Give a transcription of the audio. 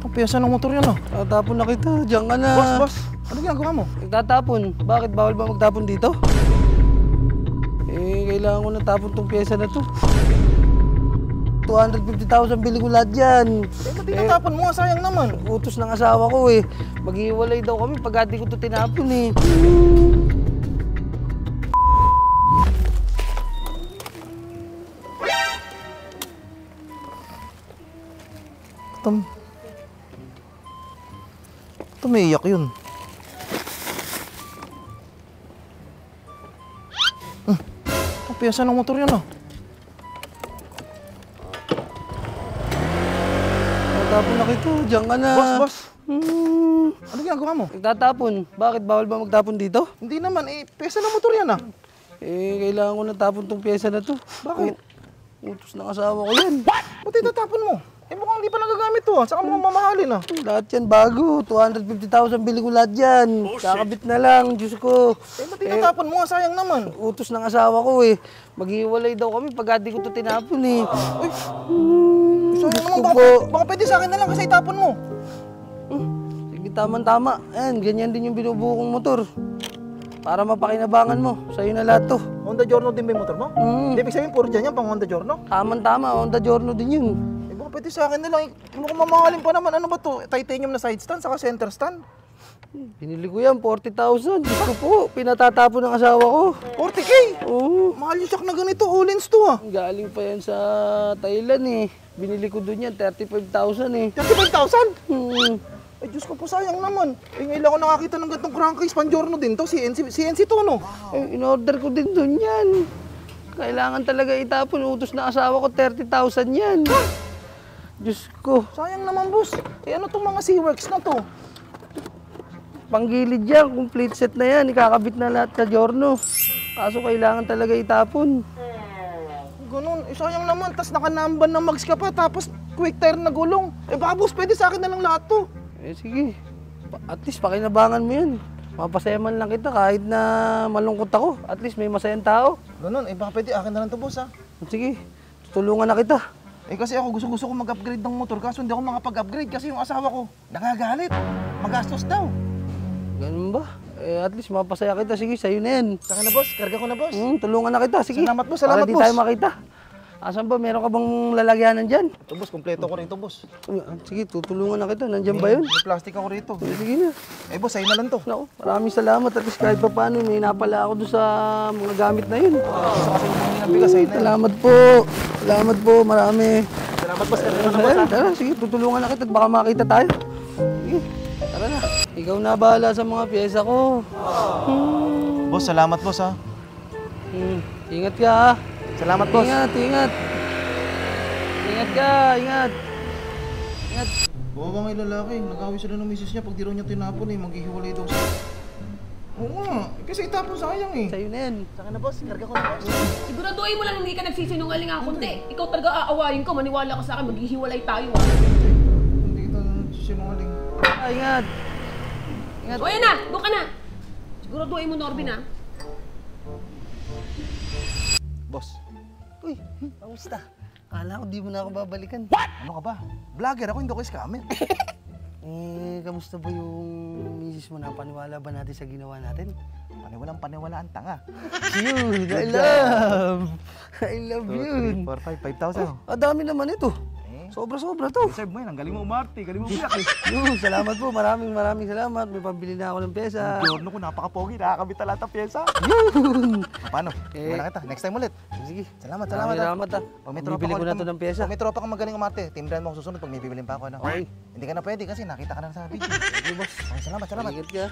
Ang piyesa ng motor yan ah. Tatapon na kita, diyan ka na. Boss. Ano ginagawa mo? Nagtatapon. Bakit? Bawal ba magtapon dito? Kailangan ko na tapon tong pyesa na to. 250,000 bili ko lahat yan. Ba't tinatapon mo? Sayang naman. Utos ng asawa ko eh. Maghiwalay daw kami pag di ko to tinapon eh. Tumiyak yun. Ang piyesa ng motor yan ah. Natapon na kita, diyan ka na. Boss. Ano ginagawa mo? Nagtatapon. Bakit? Bawal ba magtapon dito? Hindi naman, piyesa ng motor yan ah. Kailangan ko na tapon tong pyesa na to. Bakit? Utos ng asawa ko yan. Ba't itatapon mo? Mukhang hindi pa nagagamit to ah. Saka mukhang mamahalin ah. Lahat yan bago. 250,000 bili ko lahat yan. Kakabit na lang, Diyos ko. Ba't tinatapon mo? Sayang naman. Utos ng asawa ko eh. Maghiwalay daw kami pag di ko to tinapon eh. Uy, sayang naman. Gusto po. Baka pwede sa akin na lang kasi itapon mo. Sige, tama. Ayan, ganyan din yung binubuo kong motor. Para mapakinabangan mo. Sa'yo na lahat to. Honda Giorno din ba yung motor mo? Ibig sabihin, puro dyan yan, pang Honda Giorno? Tama, Honda Giorno din yun. Baka pwede sa akin na lang. Mukhang mamahalin pa naman. Ano ba to? Titanium na side stand, saka center stand. Binili ko yan, 40,000. Diyos ko po, pinatatapon ng asawa ko. 40K? Oo. Mahal yung sak na ganito. All-ins to ah. Galing pa yan sa Thailand eh. Binili ko dun yan, 35,000 eh. 35,000? Ay, Diyos ko po, sayang naman. Ngayon ako nakakita ng gantong crankcase, pan Giorno din to. CNC to, no? In-order ko din dun yan. Kailangan talaga itapon. Utos na asawa ko, 30,000 yan. Diyos ko. Sayang naman, boss. Ano tong mga C-Works na to? Panggilid yan, complete set na yan. Ikakabit na lahat sa Giorno. Kaso kailangan talaga itapon. Ganun. Sayang naman. Tapos nakanamban ng mags ka pa. Tapos quick tire na gulong. Baka boss, pwede sa akin na lang lahat to. Sige. At least pakinabangan mo yan. Mapasaya man lang kita kahit na malungkot ako. At least may masayang tao. Ganun. Baka pwede akin na lang to, boss, ha? Sige. Tulungan na kita. Kasi ako gusto ko mag-upgrade ng motor. Kaso hindi ako makapag-upgrade kasi yung asawa ko nagagalit. Magastos daw. Ganun ba? At least mapasaya kita. Sige, sa'yo na yan. Saka na, boss. Karga ko na, boss. Tulungan na kita. Sige. Salamat, boss. Para Salamat, di boss. tayo makita. Asan ba? Meron ka bang lalagyanan dyan? Ito, boss. Kompleto ko rin ito, boss. Sige, tutulungan na kita. Nandyan ba yun? May plastic ako rito. Sige na. Boss, sa'yo na lang to. Naku, maraming salamat. At least kahit pa paano, may napala ako doon sa mga gamit na yun. Gusto kasi hindi ng bigas, sa'yo na. Salamat po. Salamat po. Marami. Salamat, boss. Karga ko na, boss, ha? Tara, sige, tutulungan na kita at baka makita tayo. Sige, tara na. Ikaw na bahala sa mga pyesa ko. Boss, salamat, boss, ha? Ingat ka, ha? Salamat, boss. Ingat. Ingat ka, ingat. Bawa nga yung lalaki. Nag-away sila ng misis niya. Pag di raw niya tinapon, maghihiwalay daw siya. Oo nga. Kasi itapon sayang eh. Sa'yo na yan. Saka na, boss. Karga ko na, boss. Siguraduhin mo lang hindi ka nagsisinungaling ako, kundi. Ikaw talaga aawayin ko, maniwala ka sa akin, maghihiwalay tayo. Hindi kita sinungaling. Ingat. Ingat. O yan na, doon ka na. Siguraduhin mo, Norbin, ha? Boss. Uy, kamusta? Kala ko di mo na ako babalikan. Ano ka ba? Vlogger ako, hindi ako scammer. Kamusta ba yung misis mo na? Paniwala ba natin sa ginawa natin? Paniwalaan tanga. Yun, I love yun. 4, 5, 5,000. Dami naman ito. Sobra-sobra to. Deserve mo yan. Ang galing mo umarte. Galing mo biyak eh. Yun, salamat po. Maraming salamat. May pambili na ako ng pyesa. Giorno ko, napaka-pogi. Nakakabit na lahat ng pyesa. Yun. Paano? Wala kita. Next time ulit. Sige. Salamat. Salamat ha. Bibili ko na to ng pyesa. Pag may tropa kang magaling umarte, timbrahan mo ako susunod pag may bibilin pa ako. Okay. Hindi ka na pwede kasi nakita ka na sa video. Sige, boss. Salamat. Ingat ka.